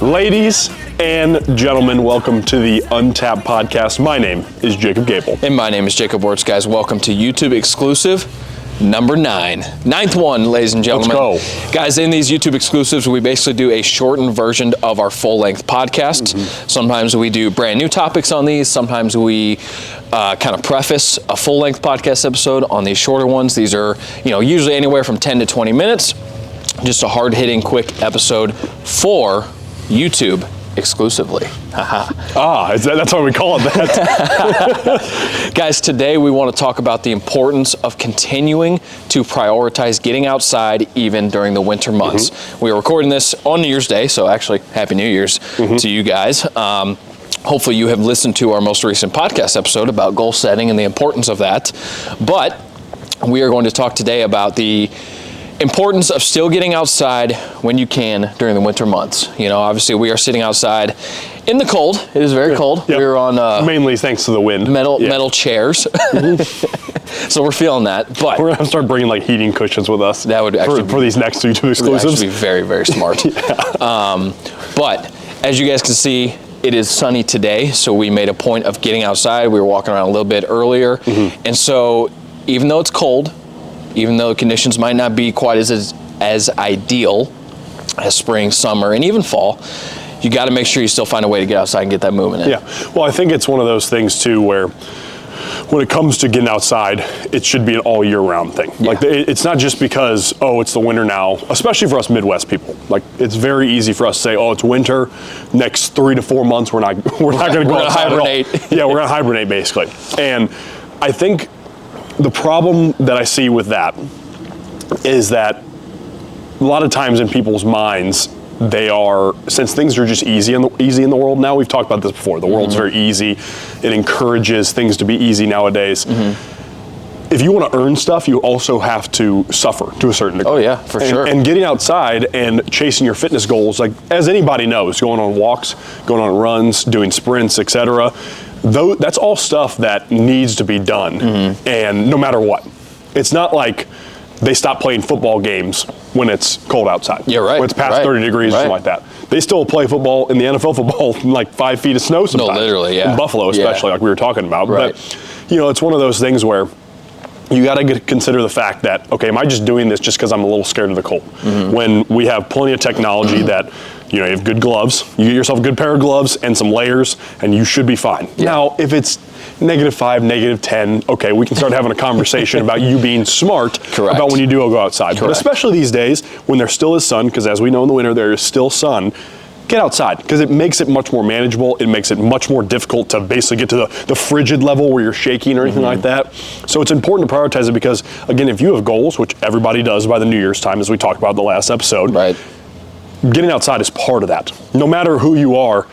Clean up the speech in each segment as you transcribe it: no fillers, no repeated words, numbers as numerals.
Ladies and gentlemen, welcome to the Untapped Podcast. My name is Jacob Gabel. And my name is Jacob Wurtz, guys. Welcome to YouTube exclusive number 9. Ninth one, ladies and gentlemen. Let's go. Guys, in these YouTube exclusives, we basically do a shortened version of our full-length podcast. Sometimes we do brand new topics on these. Sometimes we kind of preface a full-length podcast episode on these shorter ones. These are, usually anywhere from 10 to 20 minutes. Just a hard-hitting, quick episode for YouTube exclusively. That's why we call it that. Guys, today we want to talk about the importance of continuing to prioritize getting outside even during the winter months. We are recording this on New Year's Day, so actually, Happy New Year's to you guys. Hopefully you have listened to our most recent podcast episode about goal setting and the importance of that. But we are going to talk today about the importance of still getting outside when you can during the winter months. Obviously we are sitting outside in the cold. It is very cold. Yep. We're on mainly thanks to the wind. Metal chairs. So we're feeling that. But we're gonna start bringing like heating cushions with us. That would actually for these next YouTube exclusives. Would actually be very, very smart. But as you guys can see, it is sunny today, so we made a point of getting outside. We were walking around a little bit earlier, and so even though it's cold, even though conditions might not be quite as ideal as spring, summer, and even fall, you got to make sure you still find a way to get outside and get that movement in. Yeah, well, I think it's one of those things too where when it comes to getting outside, it should be an all year round thing. Yeah. Like it's not just because, it's the winter now, especially for us Midwest people. Like it's very easy for us to say, it's winter, next 3 to 4 months we're not going to go outside hibernate. at all. Yeah, we're going to hibernate basically. And I think the problem that I see with that is that a lot of times in people's minds, since things are just easy in the world now, we've talked about this before, the world's very easy, it encourages things to be easy nowadays. If you want to earn stuff, you also have to suffer to a certain degree. Oh yeah, for sure. And getting outside and chasing your fitness goals, like as anybody knows, going on walks, going on runs, doing sprints, etc., that's all stuff that needs to be done, and no matter what. It's not like they stop playing football games when it's cold outside. Yeah, right. When it's past 30 degrees or something like that. They still play football in the NFL football in like 5 feet of snow sometimes. No, literally, yeah. In Buffalo especially, like we were talking about. Right. But, it's one of those things where you got to consider the fact that, okay, am I just doing this just because I'm a little scared of the cold? When we have plenty of technology that, you have good gloves, you get yourself a good pair of gloves and some layers, and you should be fine. Yeah. Now, if it's -5, -10, okay, we can start having a conversation about you being smart about when you do go outside. But especially these days, when there still is sun, because as we know in the winter, there is still sun, get outside, because it makes it much more manageable. It makes it much more difficult to basically get to the frigid level where you're shaking or anything like that. So it's important to prioritize it because, again, if you have goals, which everybody does by the New Year's time, as we talked about in the last episode, getting outside is part of that. No matter who you are,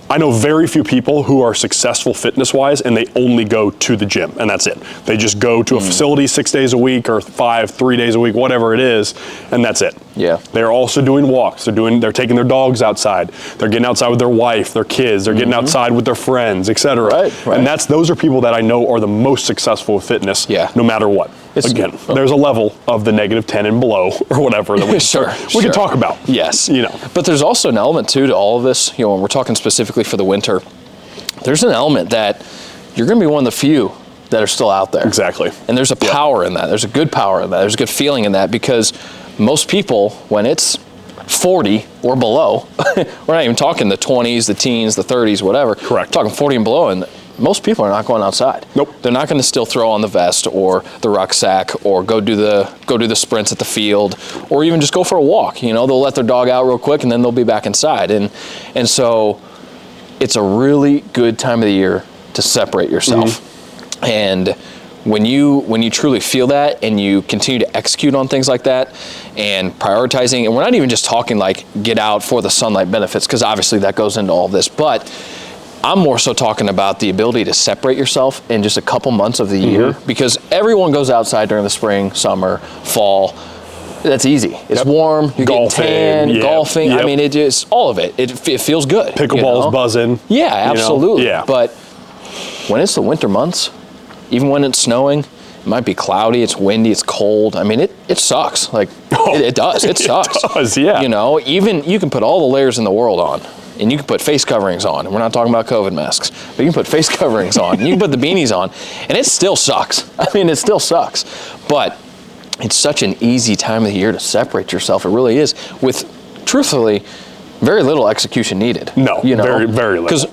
I know very few people who are successful fitness-wise and they only go to the gym and that's it. They just go to a facility 6 days a week or 3 days a week, whatever it is, and that's it. Yeah. They're also doing walks. They're taking their dogs outside. They're getting outside with their wife, their kids. They're getting outside with their friends, etc. Right. And those are people that I know are the most successful with fitness, no matter what. Again, there's a level of the -10 and below or whatever that we can talk about. Yes. But there's also an element too to all of this, when we're talking specifically for the winter, there's an element that you're going to be one of the few that are still out there. Exactly. And there's a power in that. There's a good power in that. There's a good feeling in that because most people, when it's 40 or below, we're not even talking the 20s, the teens, the 30s, whatever. Correct. We're talking 40 and below, and most people are not going outside. Nope. They're not going to still throw on the vest or the rucksack or go do the sprints at the field or even just go for a walk. They'll let their dog out real quick and then they'll be back inside. And so it's a really good time of the year to separate yourself. And when you truly feel that and you continue to execute on things like that and prioritizing, and we're not even just talking like get out for the sunlight benefits, because obviously that goes into all of this, but I'm more so talking about the ability to separate yourself in just a couple months of the year, because everyone goes outside during the spring, summer, fall. That's easy. It's warm. You get tan, golfing. I mean, it just all of it. It feels good. Pickleball's buzzing. Yeah, absolutely. Yeah. But when it's the winter months, even when it's snowing, It might be cloudy, it's windy, it's cold. I mean, it sucks. Like, it does. It sucks. It does, yeah. You know, even you can put all the layers in the world on, and you can put face coverings on. And we're not talking about COVID masks, but you can put face coverings on, and you can put the beanies on, and it still sucks. I mean, it still sucks. But it's such an easy time of the year to separate yourself. It really is. With, truthfully, very little execution needed. No, you know? very, very little.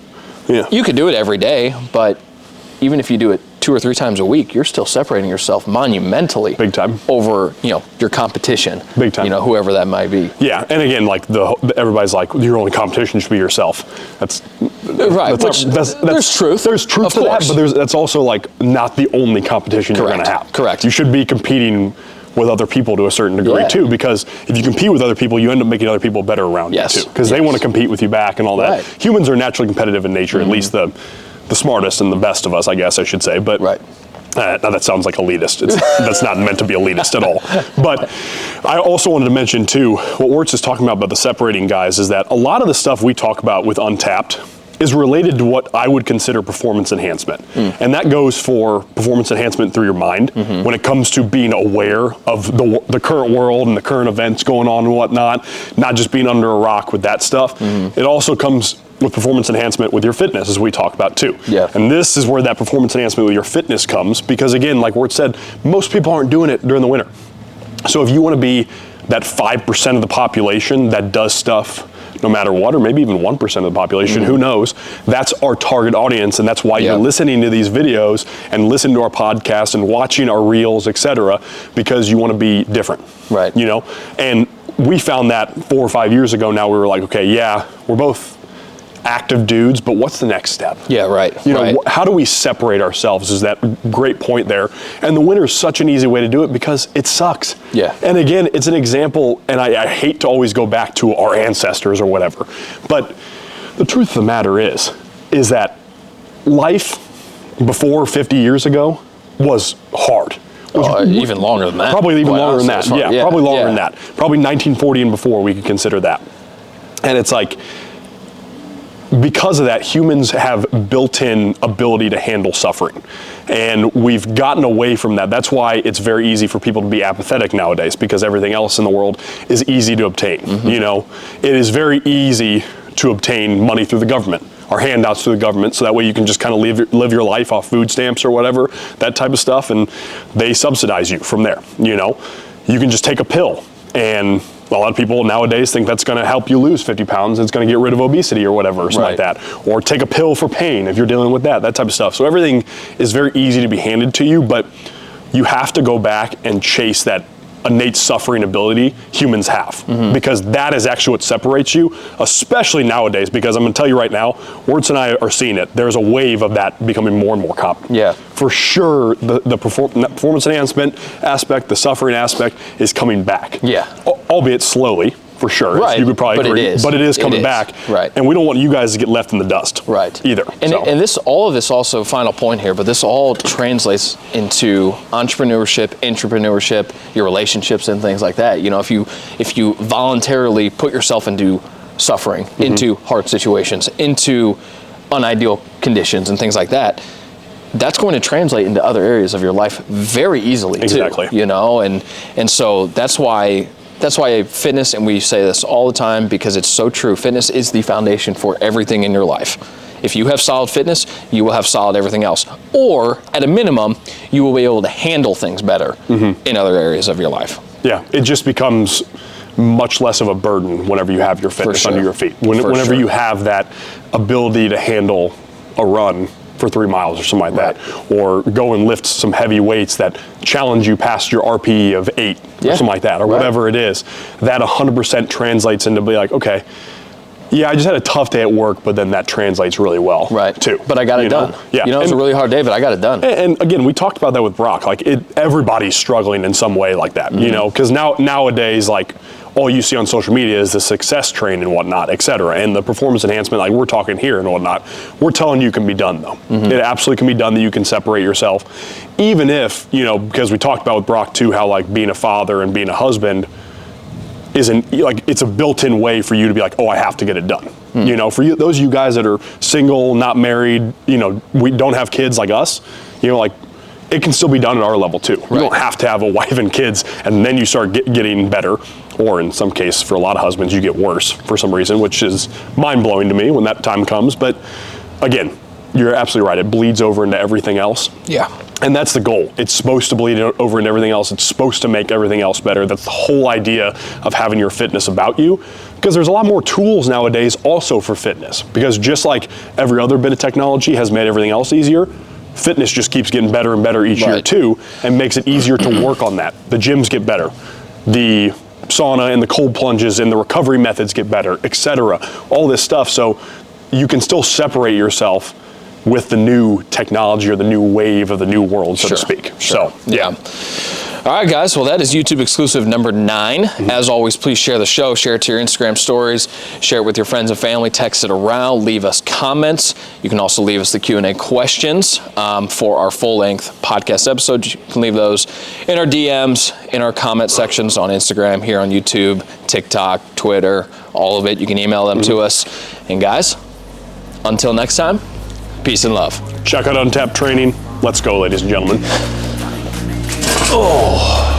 Because you could do it every day, but even if you do it 2 or 3 times a week, you're still separating yourself monumentally. Big time. Over, your competition. Big time. Whoever that might be. Yeah, and again, like everybody's like, your only competition should be yourself. That's right. There's truth. There's truth to that, but that's also like not the only competition you're going to have. Correct. You should be competing with other people to a certain degree too, because if you compete with other people, you end up making other people better around you too, because they want to compete with you back and all that. Right. Humans are naturally competitive in nature, at least the smartest and the best of us, I guess I should say. But now that sounds like elitist. That's not meant to be elitist at all. But I also wanted to mention too, what Wurtz is talking about the separating guys is that a lot of the stuff we talk about with Untapped is related to what I would consider performance enhancement. And that goes for performance enhancement through your mind when it comes to being aware of the current world and the current events going on and whatnot, not just being under a rock with that stuff. It also comes with performance enhancement with your fitness, as we talked about too. Yeah. And this is where that performance enhancement with your fitness comes, because again, like Wurtz said, most people aren't doing it during the winter. So if you want to be that 5% of the population that does stuff no matter what, or maybe even 1% of the population, who knows, that's our target audience, and that's why you're listening to these videos and listening to our podcast and watching our reels, etc., because you want to be different. Right. And we found that 4 or 5 years ago now. We were like, okay, yeah, we're both active dudes, but what's the next step? Yeah, right. How do we separate ourselves is that great point there. And the winter is such an easy way to do it because it sucks. Yeah. And again, it's an example, and I hate to always go back to our ancestors or whatever, but the truth of the matter is that life before 50 years ago was hard. Even longer than that. Probably even longer than that. Yeah, probably longer than that. Probably 1940 and before we could consider that. And it's like, because of that, humans have built-in ability to handle suffering. And we've gotten away from that. That's why it's very easy for people to be apathetic nowadays, because everything else in the world is easy to obtain. It is very easy to obtain money through the government, or handouts through the government, so that way you can just kind of live your life off food stamps or whatever, that type of stuff, and they subsidize you from there. You can just take a pill, and a lot of people nowadays think that's going to help you lose 50 pounds. It's going to get rid of obesity or whatever, or something like that. Or take a pill for pain if you're dealing with that type of stuff. So everything is very easy to be handed to you, but you have to go back and chase that innate suffering ability humans have, because that is actually what separates you, especially nowadays, because I'm going to tell you right now, Wurtz and I are seeing it. There's a wave of that becoming more and more common. Yeah. For sure, the performance enhancement aspect, the suffering aspect is coming back. Yeah. Albeit slowly, for sure. Right. You could probably agree. But it is coming back. Right. And we don't want you guys to get left in the dust. Right. Either. And, all of this also, final point here, but this all translates into entrepreneurship, your relationships and things like that. If you voluntarily put yourself into suffering, into hard situations, into unideal conditions and things like that, that's going to translate into other areas of your life very easily too. And so that's why fitness, and we say this all the time because it's so true, fitness is the foundation for everything in your life. If you have solid fitness, you will have solid everything else. Or, at a minimum, you will be able to handle things better in other areas of your life. Yeah, it just becomes much less of a burden whenever you have your fitness under your feet. Whenever you have that ability to handle a run for 3 miles or something like that, or go and lift some heavy weights that challenge you past your RPE of 8 or something like that, or whatever it is, that 100% translates into be like, okay, yeah, I just had a tough day at work, but then that translates really well too. But I got it done. Yeah. It was a really hard day, but I got it done. And again, we talked about that with Brock. Like, everybody's struggling in some way like that, because nowadays, like, all you see on social media is the success train and whatnot, et cetera. And the performance enhancement, like we're talking here and whatnot, we're telling you can be done though. It absolutely can be done, that you can separate yourself. Even if, because we talked about with Brock too, how like being a father and being a husband isn't, like, it's a built-in way for you to be like, oh, I have to get it done. For you, those of you guys that are single, not married, we don't have kids like us, like, it can still be done at our level too. You don't have to have a wife and kids and then you start getting better, or in some case, for a lot of husbands, you get worse for some reason, which is mind-blowing to me when that time comes. But again, you're absolutely right. It bleeds over into everything else. Yeah. And that's the goal. It's supposed to bleed over into everything else. It's supposed to make everything else better. That's the whole idea of having your fitness about you. Because there's a lot more tools nowadays also for fitness. Because just like every other bit of technology has made everything else easier, fitness just keeps getting better and better each year too, and makes it easier to work on that. The gyms get better. The sauna and the cold plunges and the recovery methods get better, etc. All this stuff. So you can still separate yourself with the new technology or the new wave of the new world, so to speak. So, yeah. All right, guys. Well, that is YouTube exclusive number 9. As always, please share the show. Share it to your Instagram stories. Share it with your friends and family. Text it around. Leave us comments. You can also leave us the Q&A questions for our full-length podcast episode. You can leave those in our DMs, in our comment sections on Instagram, here on YouTube, TikTok, Twitter, all of it. You can email them to us. And guys, until next time, peace and love. Check out Untapped Training. Let's go, ladies and gentlemen. Oh.